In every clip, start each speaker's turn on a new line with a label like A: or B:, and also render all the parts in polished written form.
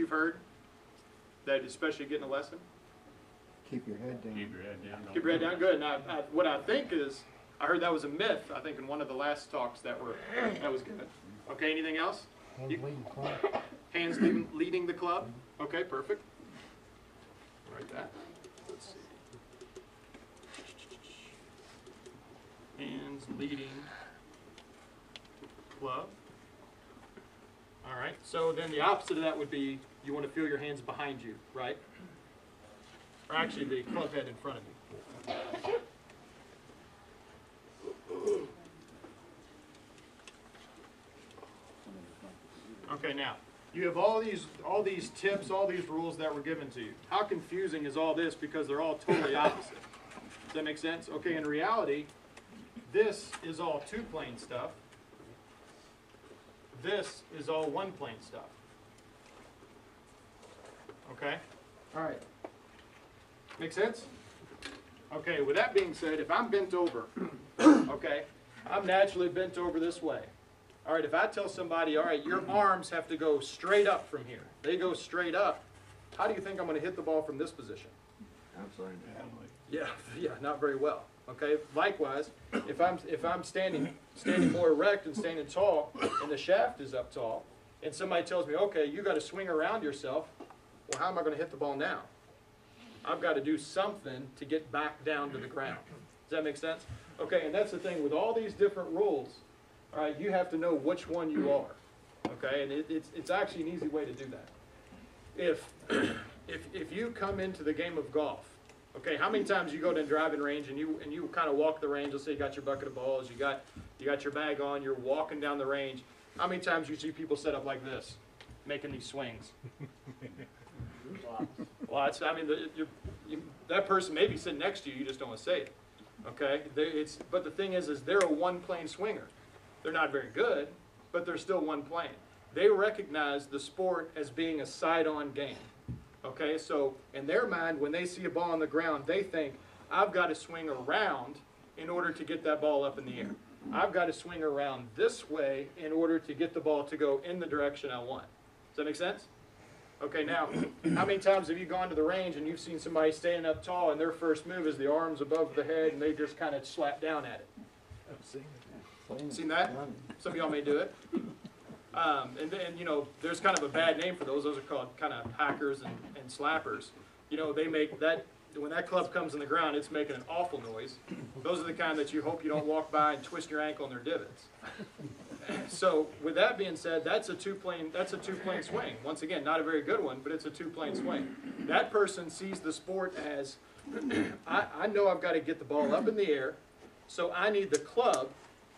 A: you've heard that especially getting a lesson?
B: Keep your head down.
C: Keep your head down.
A: Keep your head down. Good. Now, what I think is, I heard that was a myth, I think, in one of the last talks that was good. Okay, anything else?
B: Hands leading the club.
A: Hands leading the club? Okay, perfect. Write that. Let's see. Hands leading club. All right, so then the opposite of that would be you want to feel your hands behind you, right? Or actually the club head in front of you. Okay, now, you have all these tips, all these rules that were given to you. How confusing is all this because they're all totally opposite? Does that make sense? Okay, in reality, this is all two-plane stuff. This is all one-plane stuff. Okay? All right. Make sense? Okay, with that being said, if I'm bent over, okay, I'm naturally bent over this way. All right, if I tell somebody, all right, your arms have to go straight up from here. They go straight up. How do you think I'm going to hit the ball from this position?
C: Upside down.
A: Yeah, not very well. Okay. Likewise, if I'm standing more erect and standing tall, and the shaft is up tall, and somebody tells me, okay, you got to swing around yourself. Well, how am I going to hit the ball now? I've got to do something to get back down to the ground. Does that make sense? Okay, and that's the thing with all these different rules. All right, you have to know which one you are. Okay, and it's actually an easy way to do that. If you come into the game of golf. Okay, how many times you go to a driving range and you kind of walk the range? Let's say you got your bucket of balls, you got your bag on, you're walking down the range. How many times you see people set up like this, making these swings? Lots. I mean, that person may be sitting next to you. You just don't want to say it. Okay, but the thing is they're a one-plane swinger. They're not very good, but they're still one plane. They recognize the sport as being a side-on game. Okay, so in their mind, when they see a ball on the ground, they think, I've got to swing around in order to get that ball up in the air. I've got to swing around this way in order to get the ball to go in the direction I want. Does that make sense? Okay, now, how many times have you gone to the range and you've seen somebody standing up tall and their first move is the arms above the head and they just kind of slap down at it?
B: I've seen it.
A: Seen that? Some of y'all may do it. And then, you know, there's kind of a bad name for those. Those are called kind of hackers and slappers. You know, they make that, when that club comes in the ground, it's making an awful noise. Those are the kind that you hope you don't walk by and twist your ankle in their divots. So, with that being said, that's a two-plane swing. Once again, not a very good one, but it's a two-plane swing. That person sees the sport as, I know I've got to get the ball up in the air, so I need the club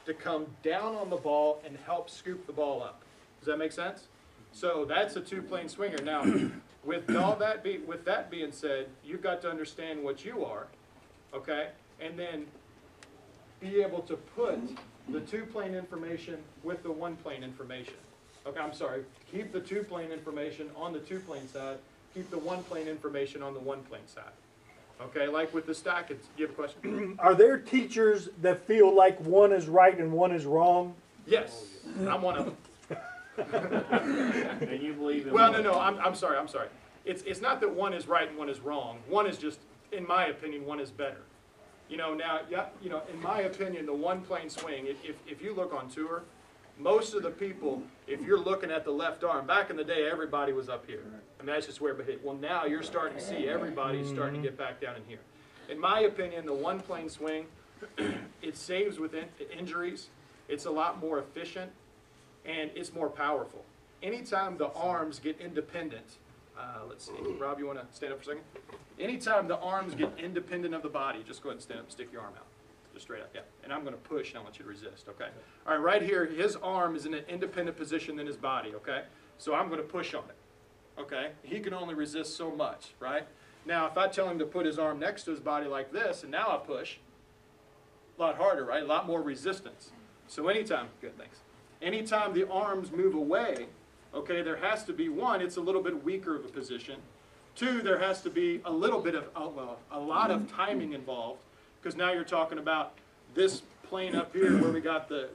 A: to come down on the ball and help scoop the ball up. Does that make sense? So that's a two-plane swinger. Now, with that being said, you've got to understand what you are, okay, and then be able to put the two-plane information with the one-plane information. Okay, I'm sorry. Keep the two-plane information on the two-plane side. Keep the one-plane information on the one-plane side. Okay, like with the stack, do you have a question?
D: Are there teachers that feel like one is right and one is wrong?
A: Yes, I'm one of them.
C: And you believe in
A: Well, no, I'm sorry. It's not that one is right and one is wrong. One is just, in my opinion, one is better. You know, now, yeah, you know, in my opinion, the one-plane swing, if you look on tour, most of the people, if you're looking at the left arm, back in the day, everybody was up here. I mean, that's just where it hit. Well, now you're starting to see everybody's starting to get back down in here. In my opinion, the one-plane swing, it saves with injuries. It's a lot more efficient, and it's more powerful. Anytime the arms get independent, let's see, Rob, you want to stand up for a second? Anytime the arms get independent of the body, just go ahead and stand up and stick your arm out. Just straight up, yeah. And I'm going to push, and I want you to resist, okay? All right, right here, his arm is in an independent position than his body, okay? So I'm going to push on it, okay? He can only resist so much, right? Now, if I tell him to put his arm next to his body like this, and now I push, a lot harder, right? A lot more resistance. So anytime, good, thanks. Anytime the arms move away, okay, there has to be, one, it's a little bit weaker of a position. Two, there has to be a little bit of, a lot of timing involved, because now you're talking about this plane up here where we got the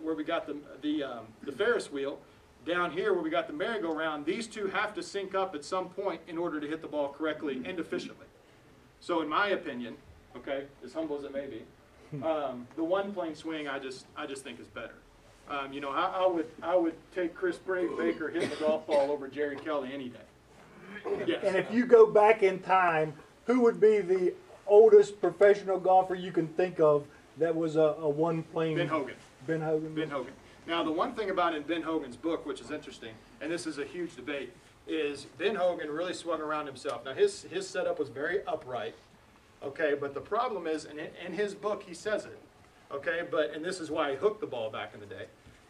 A: Ferris wheel. Down here where we got the merry-go-round, these two have to sync up at some point in order to hit the ball correctly and efficiently. So in my opinion, okay, as humble as it may be, the one-plane swing I just think is better. You know, I would take Chris Baker hitting the golf ball over Jerry Kelly any day. Yes.
D: And if you go back in time, who would be the oldest professional golfer you can think of that was a one-plane?
A: Ben Hogan.
D: Ben Hogan.
A: Ben Hogan. Now, the one thing about in Ben Hogan's book, which is interesting, and this is a huge debate, is Ben Hogan really swung around himself. Now, his setup was very upright, okay, but the problem is, and in his book he says it, okay, and this is why he hooked the ball back in the day,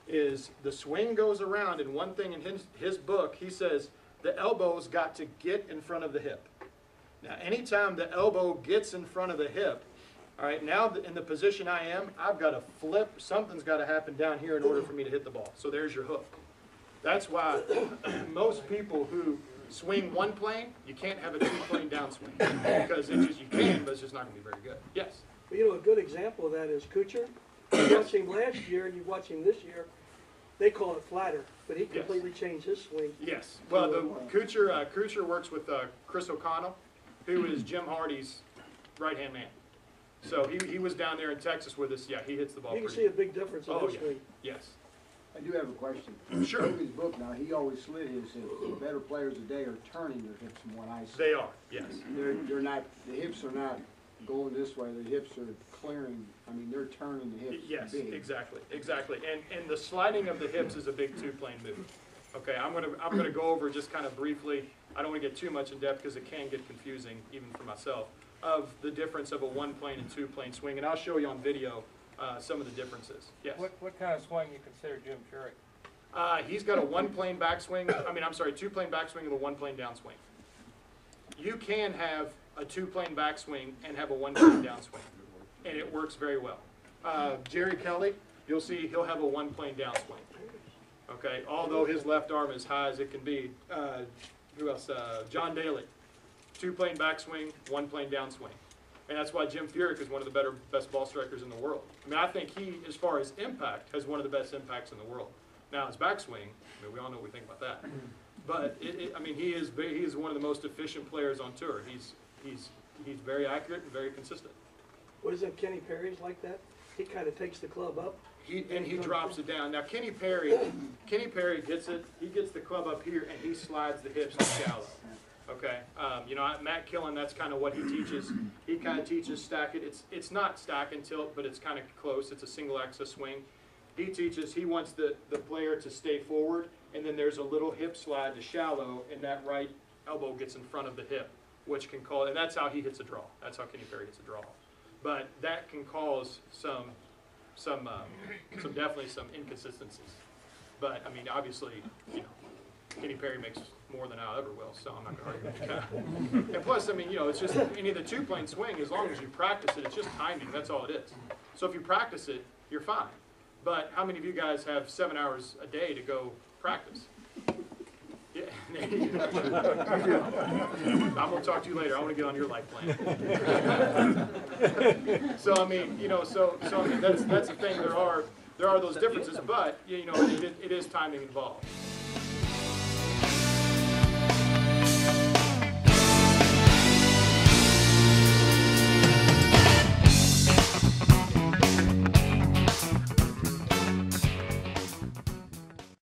A: is the swing goes around, and one thing in his book, he says the elbow's got to get in front of the hip. Now, anytime the elbow gets in front of the hip, all right, now in the position I am, I've got to flip. Something's got to happen down here in order for me to hit the ball. So there's your hook. That's why most people who swing one plane, you can't have a two-plane downswing. Because it's just, you can, but it's just not going to be very good. Yes?
E: Well, you know, a good example of that is Kuchar. You watched him last year, and you watch him this year. They call it flatter, but he completely changed his swing.
A: Yes. Well, the Kuchar works with Chris O'Connell, who is Jim Hardy's right-hand man. So he was down there in Texas with us. Yeah, he hits the ball.
E: You can see a big difference in his swing.
A: Yes.
B: I do have a question.
A: Sure.
B: Hogan's book now, he always slid his hips. The better players today are turning their hips from what I see.
A: They are, yes.
B: They're not, the hips are not going this way, the hips are clearing, I mean, they're turning the hips
A: Yes,
B: big.
A: exactly. And the sliding of the hips is a big two-plane move. Okay, I'm gonna go over just kind of briefly. I don't want to get too much in depth because it can get confusing even for myself, of the difference of a one-plane and two-plane swing, and I'll show you on video some of the differences. Yes.
F: What kind of swing you consider Jim Furyk?
A: He's got a one-plane backswing. Two-plane backswing and a one-plane downswing. You can have a two-plane backswing and have a one-plane downswing, and it works very well. Jerry Kelly, you'll see he'll have a one-plane downswing. Okay, although his left arm is high as it can be. Who else? John Daly. Two-plane backswing, one-plane downswing. And that's why Jim Furyk is one of the best ball strikers in the world. I mean, I think he, as far as impact, has one of the best impacts in the world. Now, his backswing, I mean, we all know what we think about that. But, he is one of the most efficient players on tour. He's very accurate and very consistent.
E: What is it, Kenny Perry's like that? He kind of takes the club up.
A: He drops it down. Now, Kenny Perry gets it. He gets the club up here, and he slides the hips to shallow. Okay, Matt Killen, that's kind of what he teaches. He kind of teaches stack it. It's not stack and tilt, but it's kind of close. It's a single axis swing. He wants the player to stay forward, and then there's a little hip slide to shallow, and that right elbow gets in front of the hip, which can cause, and that's how he hits a draw. That's how Kenny Perry hits a draw. But that can cause definitely some inconsistencies. But I mean, obviously, Kenny Perry makes more than I ever will, so I'm not going to argue with that. And plus, I mean, it's just any of the two-plane swing, as long as you practice it, it's just timing. That's all it is. So if you practice it, you're fine. But how many of you guys have 7 hours a day to go practice? Yeah. I'm going to talk to you later. I want to get on your life plan. So I mean, that's the thing. There are those differences, but it is timing involved.